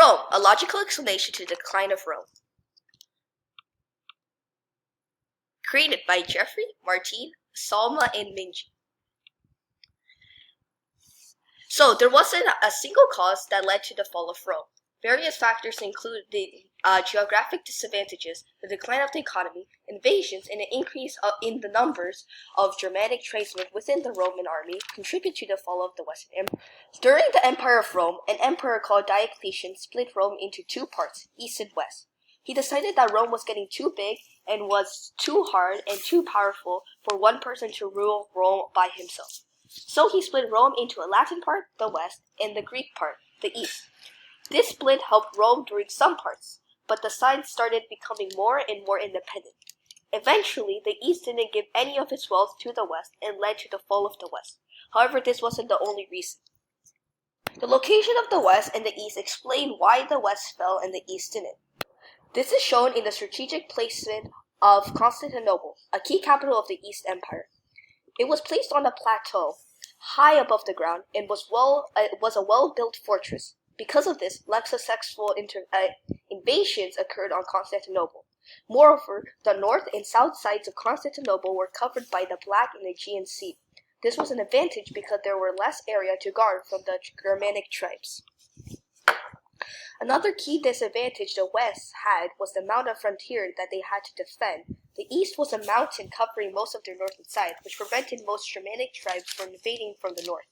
Rome, a logical explanation to the decline of Rome. Created by Geoffrey, Martine, Salma, and Minji. So there wasn't a single cause that led to the fall of Rome. Various factors include the geographic disadvantages, the decline of the economy, invasions, and an increase in the numbers of Germanic tradesmen within the Roman army contribute to the fall of the Western Empire. During the Empire of Rome, an emperor called Diocletian split Rome into two parts, east and west. He decided that Rome was getting too big and was too hard and too powerful for one person to rule Rome by himself. So he split Rome into a Latin part, the west, and the Greek part, the east. This split helped Rome during some parts, but the sides started becoming more and more independent. Eventually, the East didn't give any of its wealth to the West and led to the fall of the West. However, this wasn't the only reason. The location of the West and the East explain why the West fell and the East didn't. This is shown in the strategic placement of Constantinople, a key capital of the East Empire. It was placed on a plateau, high above the ground, and was a well-built fortress. Because of this, less successful invasions occurred on Constantinople. Moreover, the north and south sides of Constantinople were covered by the Black and Aegean Sea. This was an advantage because there were less area to guard from the Germanic tribes. Another key disadvantage the West had was the amount of frontier that they had to defend. The East was a mountain covering most of their northern side, which prevented most Germanic tribes from invading from the north.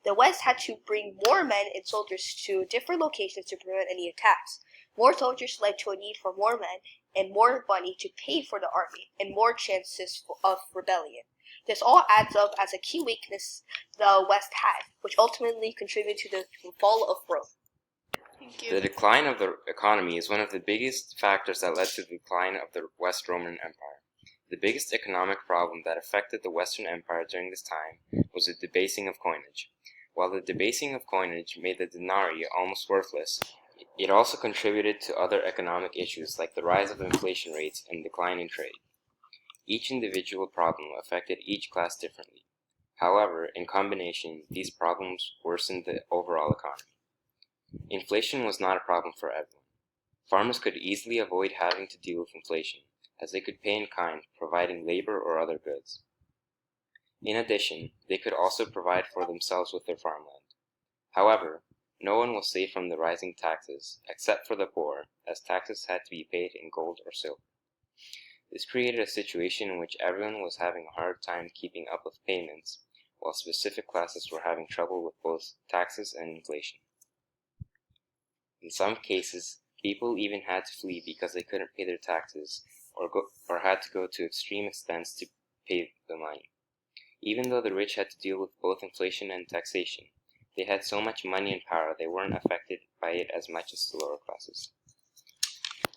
The West had to bring more men and soldiers to different locations to prevent any attacks. More soldiers led to a need for more men and more money to pay for the army, and more chances of rebellion. This all adds up as a key weakness the West had, which ultimately contributed to the fall of Rome. Thank you. The decline of the economy is one of the biggest factors that led to the decline of the West Roman Empire. The biggest economic problem that affected the Western Empire during this time was the debasing of coinage. While the debasing of coinage made the denarii almost worthless, it also contributed to other economic issues like the rise of inflation rates and decline in trade. Each individual problem affected each class differently. However, in combination, these problems worsened the overall economy. Inflation was not a problem for everyone. Farmers could easily avoid having to deal with inflation, as they could pay in kind, providing labor or other goods. In addition, they could also provide for themselves with their farmland. However, no one was safe from the rising taxes, except for the poor, as taxes had to be paid in gold or silver. This created a situation in which everyone was having a hard time keeping up with payments, while specific classes were having trouble with both taxes and inflation. In some cases, people even had to flee because they couldn't pay their taxes or had to go to extreme extents to pay the money. Even though the rich had to deal with both inflation and taxation, they had so much money and power they weren't affected by it as much as the lower classes.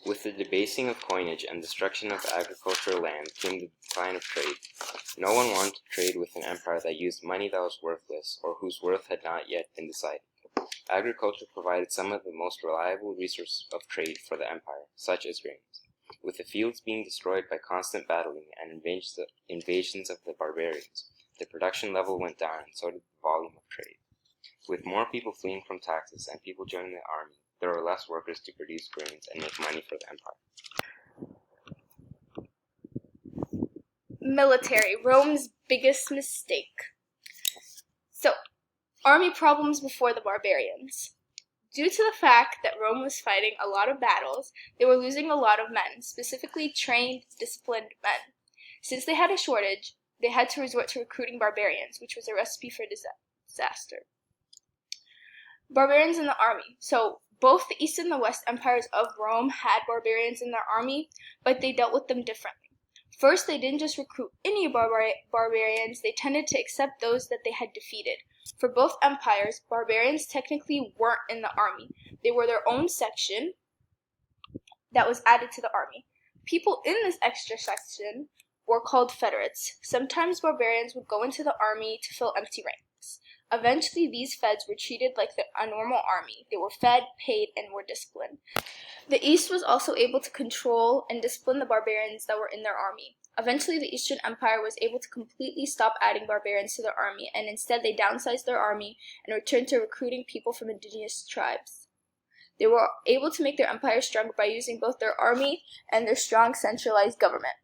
With the debasing of coinage and destruction of agricultural land came the decline of trade. No one wanted to trade with an empire that used money that was worthless or whose worth had not yet been decided. Agriculture provided some of the most reliable resources of trade for the empire, such as grains. With the fields being destroyed by constant battling and invasions of the barbarians, the production level went down and so did the volume of trade. With more people fleeing from taxes and people joining the army, there were less workers to produce grains and make money for the empire. Military, Rome's biggest mistake. So, army problems before the barbarians. Due to the fact that Rome was fighting a lot of battles, they were losing a lot of men, specifically trained, disciplined men. Since they had a shortage, they had to resort to recruiting barbarians, which was a recipe for disaster. Barbarians in the army. So, both the East and the West empires of Rome had barbarians in their army, but they dealt with them differently. First, they didn't just recruit any barbarians, they tended to accept those that they had defeated. For both empires, barbarians technically weren't in the army. They were their own section that was added to the army. People in this extra section were called federates. Sometimes barbarians would go into the army to fill empty ranks. Eventually, these feds were treated like a normal army. They were fed, paid, and were disciplined. The East was also able to control and discipline the barbarians that were in their army. Eventually, the Eastern Empire was able to completely stop adding barbarians to their army, and instead they downsized their army and returned to recruiting people from indigenous tribes. They were able to make their empire stronger by using both their army and their strong centralized government.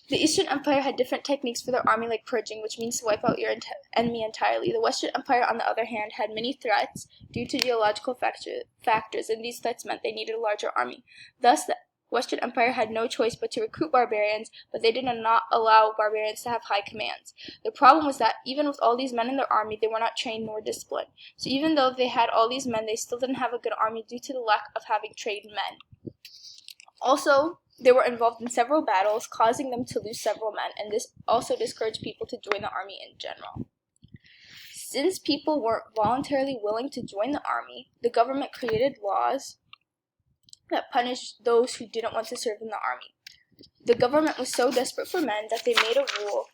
The Eastern Empire had different techniques for their army, like purging, which means to wipe out your enemy entirely. The Western Empire, on the other hand, had many threats due to geological factors, and these threats meant they needed a larger army. Thus, the Western Empire had no choice but to recruit barbarians, but they did not allow barbarians to have high commands. The problem was that even with all these men in their army, they were not trained nor disciplined. So even though they had all these men, they still didn't have a good army due to the lack of having trained men. Also, they were involved in several battles, causing them to lose several men, and this also discouraged people to join the army in general. Since people weren't voluntarily willing to join the army, the government created laws that punished those who didn't want to serve in the army. The government was so desperate for men that they made a rule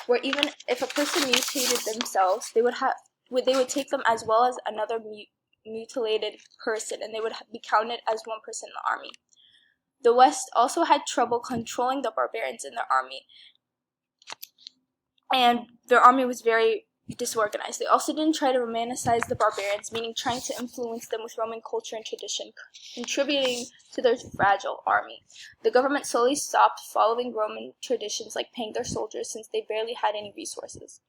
where even if a person mutilated themselves, they would take them as well as another mutilated person, and they would be counted as one person in the army. The West also had trouble controlling the barbarians in their army, and their army was very disorganized. They also didn't try to romanticize the barbarians, meaning trying to influence them with Roman culture and tradition, contributing to their fragile army. The government slowly stopped following Roman traditions like paying their soldiers since they barely had any resources.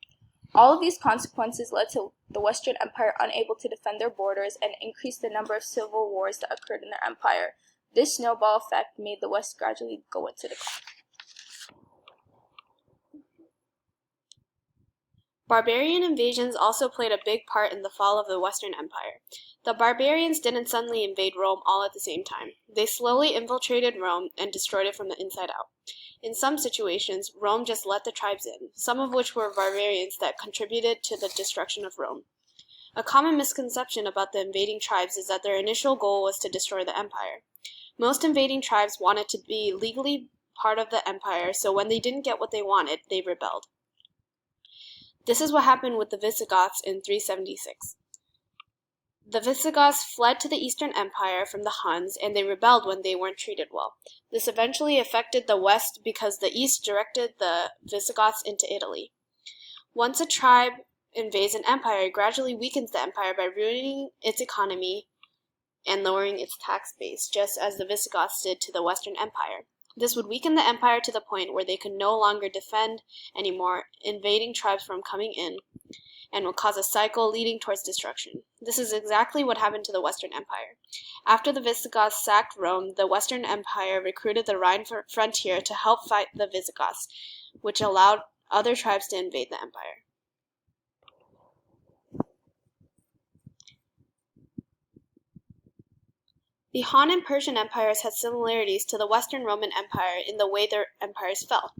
All of these consequences led to the Western Empire unable to defend their borders and increased the number of civil wars that occurred in their empire. This snowball effect made the West gradually go into decline. Barbarian invasions also played a big part in the fall of the Western Empire. The barbarians didn't suddenly invade Rome all at the same time. They slowly infiltrated Rome and destroyed it from the inside out. In some situations, Rome just let the tribes in, some of which were barbarians that contributed to the destruction of Rome. A common misconception about the invading tribes is that their initial goal was to destroy the empire. Most invading tribes wanted to be legally part of the empire, so when they didn't get what they wanted, they rebelled. This is what happened with the Visigoths in 376. The Visigoths fled to the Eastern Empire from the Huns, and they rebelled when they weren't treated well. This eventually affected the West because the East directed the Visigoths into Italy. Once a tribe invades an empire, it gradually weakens the empire by ruining its economy and lowering its tax base, just as the Visigoths did to the Western Empire. This would weaken the empire to the point where they could no longer defend anymore invading tribes from coming in, and would cause a cycle leading towards destruction. This is exactly what happened to the Western Empire. After the Visigoths sacked Rome, the Western Empire recruited the Rhine frontier to help fight the Visigoths, which allowed other tribes to invade the empire. The Han and Persian empires had similarities to the Western Roman Empire in the way their empires fell.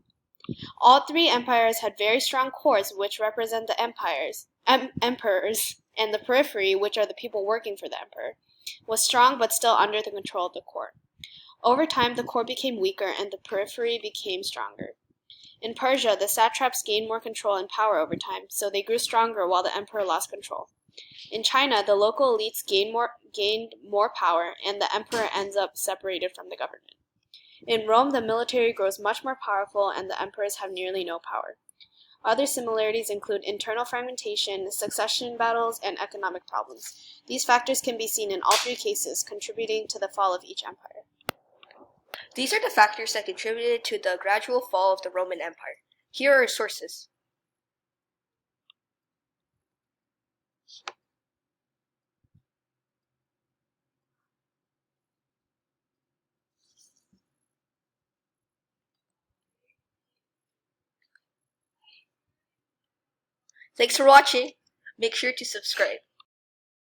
All three empires had very strong cores, which represent the emperors, and the periphery, which are the people working for the emperor, was strong but still under the control of the core. Over time, the core became weaker and the periphery became stronger. In Persia, the satraps gained more control and power over time, so they grew stronger while the emperor lost control. In China, the local elites gained more power, and the emperor ends up separated from the government. In Rome, the military grows much more powerful, and the emperors have nearly no power. Other similarities include internal fragmentation, succession battles, and economic problems. These factors can be seen in all three cases, contributing to the fall of each empire. These are the factors that contributed to the gradual fall of the Roman Empire. Here are sources. Thanks for watching. Make sure to subscribe.